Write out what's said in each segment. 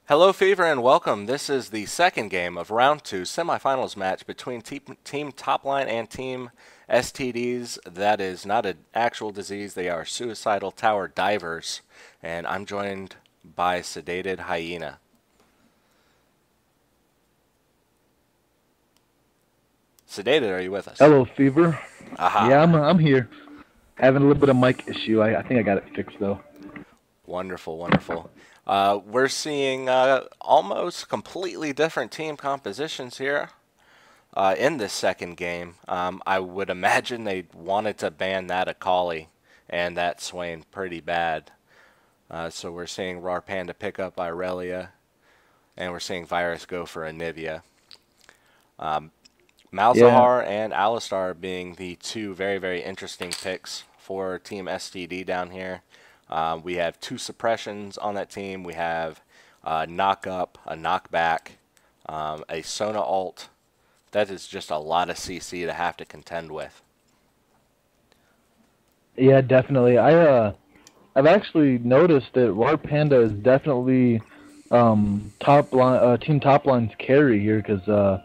Hello, Fever, and welcome. This is the second game of Round 2 semifinals match between Team Topline and Team STDs. That is not an actual disease. They are Suicidal Tower Divers. And I'm joined by Sedated Hyena. Sedated, are you with us? Hello, Fever. Aha. Yeah, I'm here. Having a little bit of mic issue. I think I got it fixed, though. Wonderful, wonderful. We're seeing almost completely different team compositions here in this second game. I would imagine they wanted to ban that Akali and that Swain pretty bad. So we're seeing Rar Panda pick up Irelia, and we're seeing Virus go for Anivia. Malzahar and Alistar being the two very, very interesting picks for Team STD down here. We have two suppressions on that team. We have a knock up, a knockback, a Sona ult. That is just a lot of CC to have to contend with. Yeah, definitely. I've actually noticed that War Panda is definitely Team Topline's carry here, because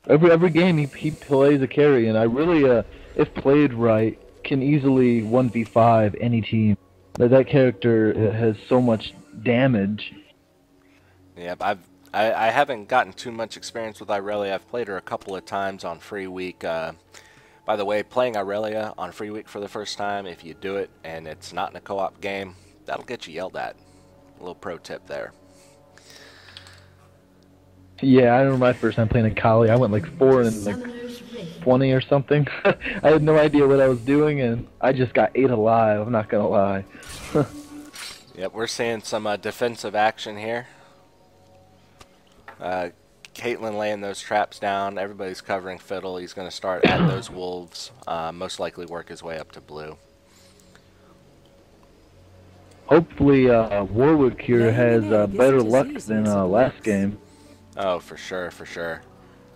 every game he plays a carry, and I really if played right can easily 1v5 any team. That character has so much damage. Yeah, I haven't gotten too much experience with Irelia. I've played her a couple of times on Free Week. By the way, playing Irelia on Free Week for the first time, if you do it and it's not in a co-op game, that'll get you yelled at. A little pro tip there. Yeah, I remember my first time playing Akali. I went like 4 and like 20 or something. I had no idea what I was doing, and I just got 8 alive. I'm not gonna lie. Yep, we're seeing some defensive action here. Caitlyn laying those traps down. Everybody's covering Fiddle. He's going to start at those wolves. Most likely work his way up to blue. Hopefully, Warwick here has better luck than last game. Oh, for sure, for sure.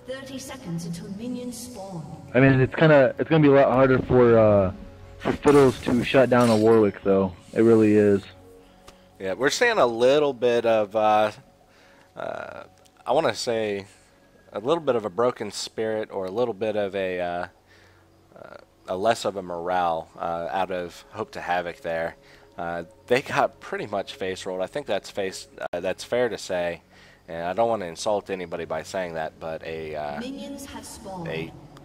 30 seconds until minions spawn. I mean, it's gonna be a lot harder for Fiddles to shut down a Warwick, though. It really is. Yeah, we're seeing a little bit of I want to say a little bit of a broken spirit, or a little bit of a less of a morale out of Hope to Havoc there. They got pretty much face rolled. I think that's fair to say. And I don't want to insult anybody by saying that, but a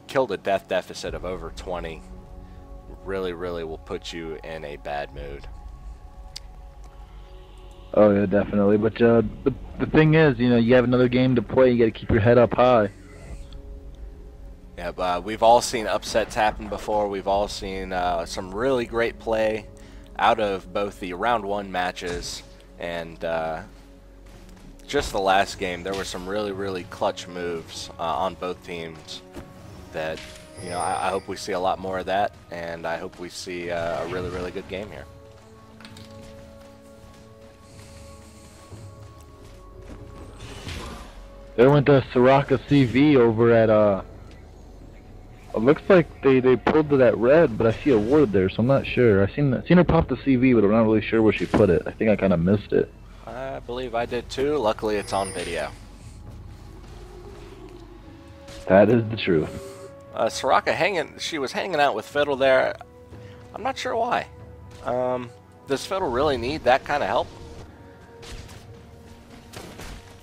kill to death deficit of over 20 really, really will put you in a bad mood. Oh yeah, definitely. But the thing is, you have another game to play. You got to keep your head up high. Yeah, we've all seen upsets happen before. We've all seen some really great play out of both the round 1 matches and just the last game. There were some really, really clutch moves on both teams that, I hope we see a lot more of that, and I hope we see a really, really good game here. There went the Soraka CV over at it looks like they pulled to that red, but I see a ward there, so I'm not sure. I seen her pop the CV, but I'm not really sure where she put it. I think I kind of missed it. I believe I did too. Luckily, it's on video. That is the truth. Soraka she was hanging out with Fiddle there. I'm not sure why. Does Fiddle really need that kind of help?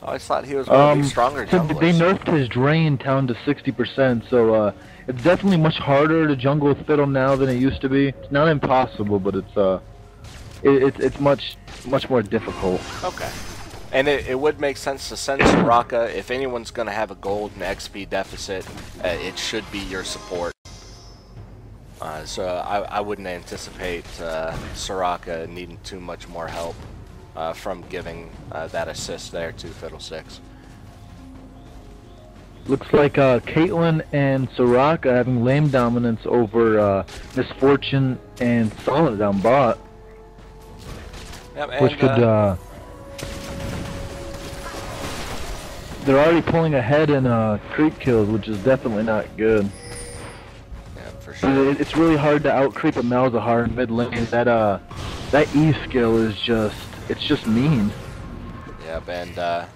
I always thought he was one of the stronger junglers. They nerfed his drain down to 60%, so it's definitely much harder to jungle with Fiddle now than it used to be. It's not impossible, but it's much more difficult. Okay. And it would make sense to send Soraka. If anyone's going to have a gold and XP deficit, it should be your support. So I wouldn't anticipate Soraka needing too much more help from giving that assist there to Fiddlesticks. Looks like Caitlyn and Soraka having lane dominance over Misfortune and Solid down bot. Yep, and, which could they're already pulling ahead in creep kills, which is definitely not good. Yeah, for sure. It's really hard to out creep a Malzahar in mid lane. That E skill is just mean. Yeah, Yep, and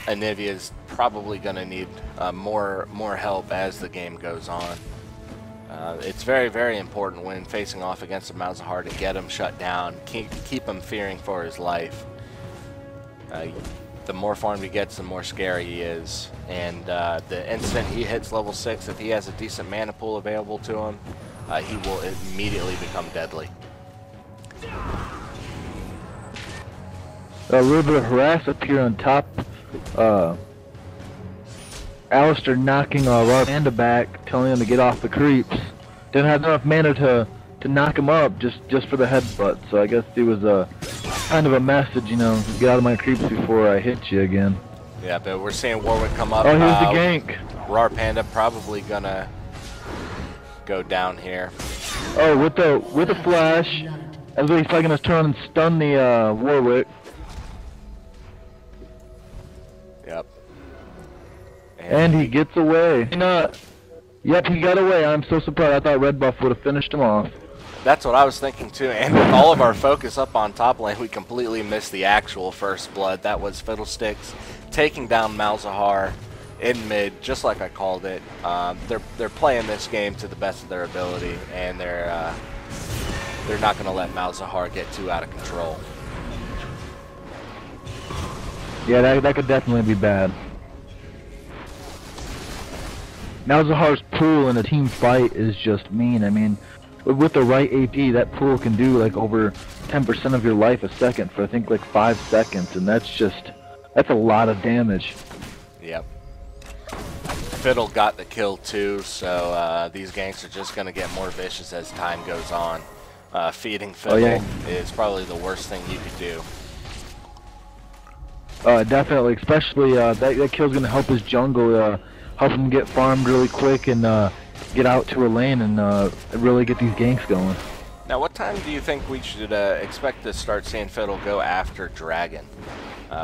Anivia's probably going to need more help as the game goes on. It's very, very important when facing off against a Malzahar to get him shut down, keep him fearing for his life. The more farmed he gets, the more scary he is. And the instant he hits level 6, if he has a decent mana pool available to him, he will immediately become deadly. A little bit of harass up here on top. Alistair knocking our panda back, telling him to get off the creeps. Didn't have enough mana to knock him up just for the headbutt. So I guess it was a kind of a message, you know, get out of my creeps before I hit you again. Yeah, but we're seeing Warwick come up. Oh, here's the gank. Rar Panda probably gonna go down here. Oh, with the flash, as he's probably gonna turn and stun the Warwick. Yep. And he gets away. Yep, he got away. I'm so surprised. I thought Red Buff would have finished him off. That's what I was thinking too. And with all of our focus up on top lane, we completely missed the actual first blood. That was Fiddlesticks taking down Malzahar in mid, just like I called it. They're playing this game to the best of their ability, and they're not going to let Malzahar get too out of control. Yeah, that could definitely be bad. Malzahar's pool in a team fight is just mean. I mean, with the right AP, that pool can do like over 10% of your life a second for I think like 5 seconds, and that's a lot of damage. Yep. Fiddle got the kill too, so these ganks are just going to get more vicious as time goes on. Feeding Fiddle is probably the worst thing you could do. Definitely, especially that kill's going to help his jungle, help him get farmed really quick and get out to a lane and really get these ganks going. Now, what time do you think we should expect to start seeing Fiddle go after Dragon?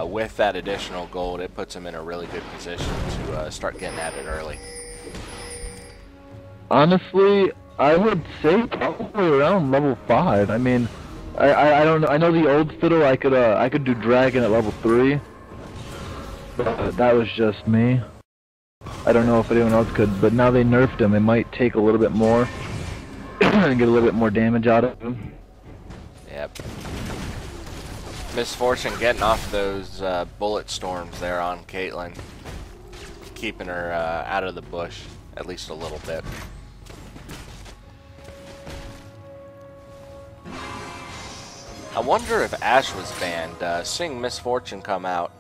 With that additional gold, it puts him in a really good position to start getting at it early. Honestly, I would say probably around level 5. I mean, I don't know. I know the old Fiddle I could do Dragon at level 3, but that was just me. I don't know if anyone else could, but now they nerfed him. It might take a little bit more and get a little bit more damage out of him. Yep. Misfortune getting off those bullet storms there on Caitlyn, keeping her out of the bush at least a little bit. I wonder if Ashe was banned. Seeing Misfortune come out,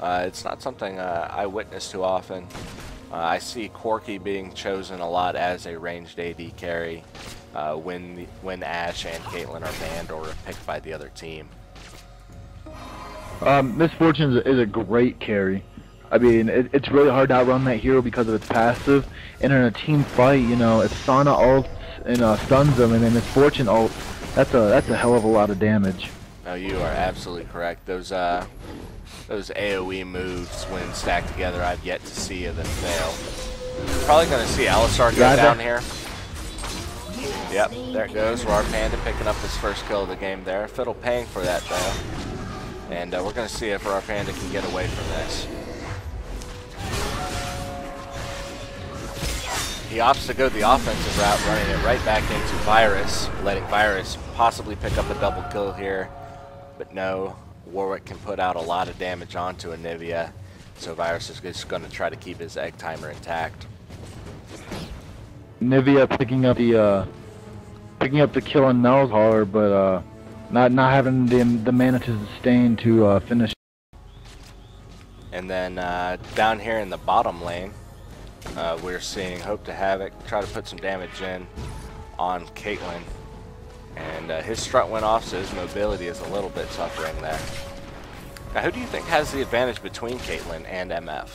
it's not something I witness too often. I see Corki being chosen a lot as a ranged AD carry when Ashe and Caitlyn are banned or picked by the other team. Misfortune is a great carry. I mean, it's really hard to outrun that hero because of its passive. And in a team fight, you know, if Sana ults and stuns them, and then Misfortune ults, that's a hell of a lot of damage. No, you are absolutely correct. Those AoE moves, when stacked together, I've yet to see them fail. Probably going to see Alistar go down here. Yep, there it goes. Rar Panda picking up his first kill of the game there. Fiddle paying for that, though. And we're going to see if Rar Panda can get away from this. He opts to go the offensive route, running it right back into Virus, letting Virus possibly pick up a double kill here. But no, Warwick can put out a lot of damage onto Anivia, so Virus is just going to try to keep his egg timer intact. Anivia picking up the kill on Malzahar, but not having the mana to sustain to finish. And then down here in the bottom lane, we're seeing Hope to Havoc try to put some damage in on Caitlyn. And his strut went off, so his mobility is a little bit suffering there. Now, who do you think has the advantage between Caitlyn and MF?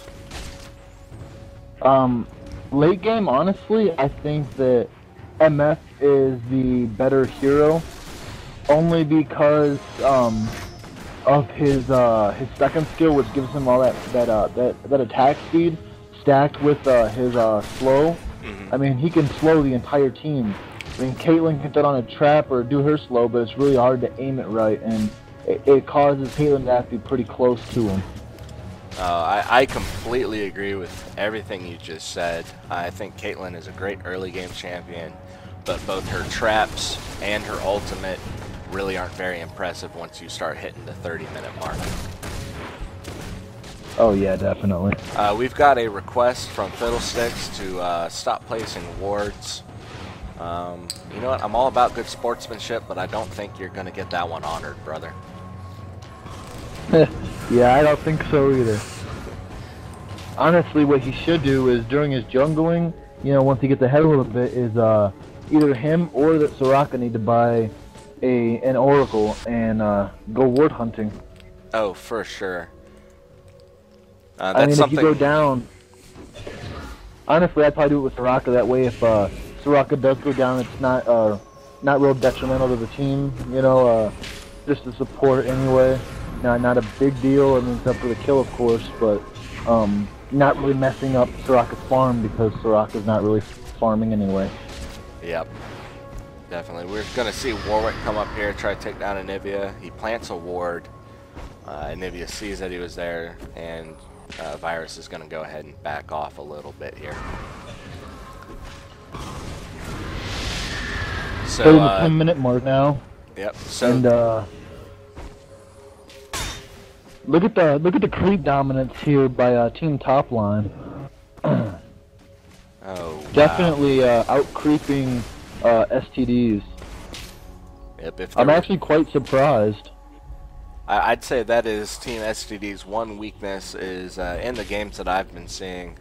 Late game, honestly, I think that MF is the better hero, only because of his second skill, which gives him all that attack speed, stacked with his slow. I mean, he can slow the entire team. I mean, Caitlyn can put on a trap or do her slow, but it's really hard to aim it right, and it causes Caitlyn to have to be pretty close to him. I completely agree with everything you just said. I think Caitlyn is a great early game champion, but both her traps and her ultimate really aren't very impressive once you start hitting the 30-minute mark. Oh yeah, definitely. We've got a request from Fiddlesticks to stop placing wards. You know what? I'm all about good sportsmanship, but I don't think you're going to get that one honored, brother. Yeah, I don't think so either. Honestly, what he should do is during his jungling, you know, once he gets ahead a little bit, is either him or the Soraka need to buy an Oracle and go ward hunting. Oh, for sure. I mean, if you go down, honestly, I'd probably do it with Soraka. That way, if Soraka does go down, it's not real detrimental to the team. You know, just to support anyway. Not a big deal. I mean, except for the kill, of course, but not really messing up Soraka's farm because Soraka's not really farming anyway. Yep. Definitely. We're going to see Warwick come up here, try to take down Anivia. He plants a ward. Anivia sees that he was there, and Virus is going to go ahead and back off a little bit here. So, the 10-minute mark now. Yep. So, and look at the creep dominance here by Team Topline. oh, wow. Definitely out creeping STDs. Yep, if I'm actually quite surprised. I'd say that is Team STD's one weakness is in the games that I've been seeing.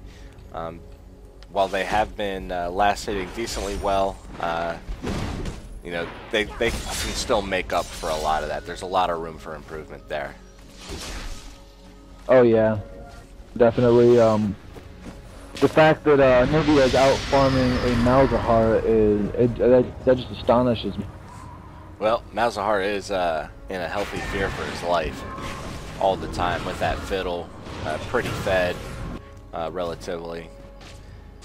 While they have been last hitting decently well, you know, they can still make up for a lot of that. There's a lot of room for improvement there. Oh yeah, definitely. The fact that Nubia is out farming a Malzahar that just astonishes me. Well, Malzahar is in a healthy fear for his life all the time with that fiddle, pretty fed, relatively,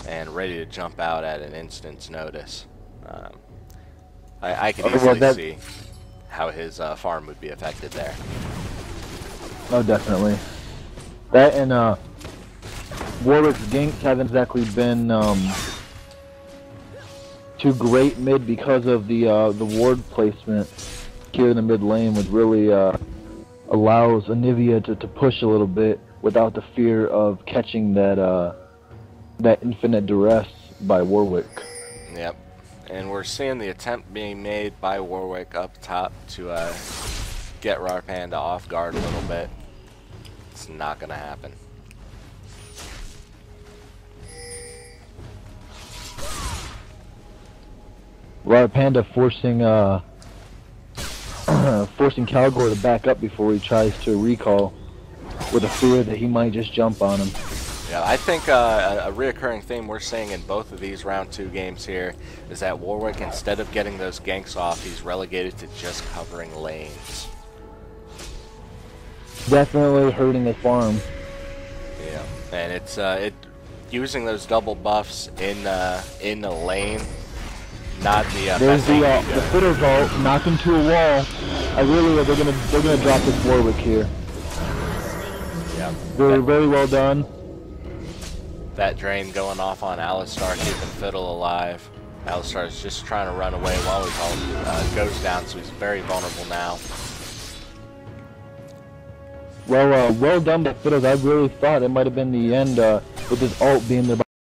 and ready to jump out at an instant's notice. I can easily see how his farm would be affected there. Oh, definitely. That and Warwick's ganks haven't exactly been too great mid because of the ward placement here in the mid lane, which really allows Anivia to push a little bit without the fear of catching that infinite duress by Warwick. Yep, and we're seeing the attempt being made by Warwick up top to get Rarpanda off guard a little bit. It's not gonna happen. Rarpanda forcing forcing Calgor to back up before he tries to recall, with a fear that he might just jump on him. Yeah, I think a reoccurring theme we're seeing in both of these round 2 games here is that Warwick, instead of getting those ganks off, he's relegated to just covering lanes. Definitely hurting his farm. Yeah, and it's using those double buffs in the lane, not the. There's the Fiddler's ult, knock him to a wall. They're gonna drop this Warwick here. Yeah. Very well done. That drain going off on Alistar, keeping Fiddle alive. Alistar is just trying to run away while his ult goes down, so he's very vulnerable now. Well done by Fiddles. I really thought it might have been the end with his ult being there by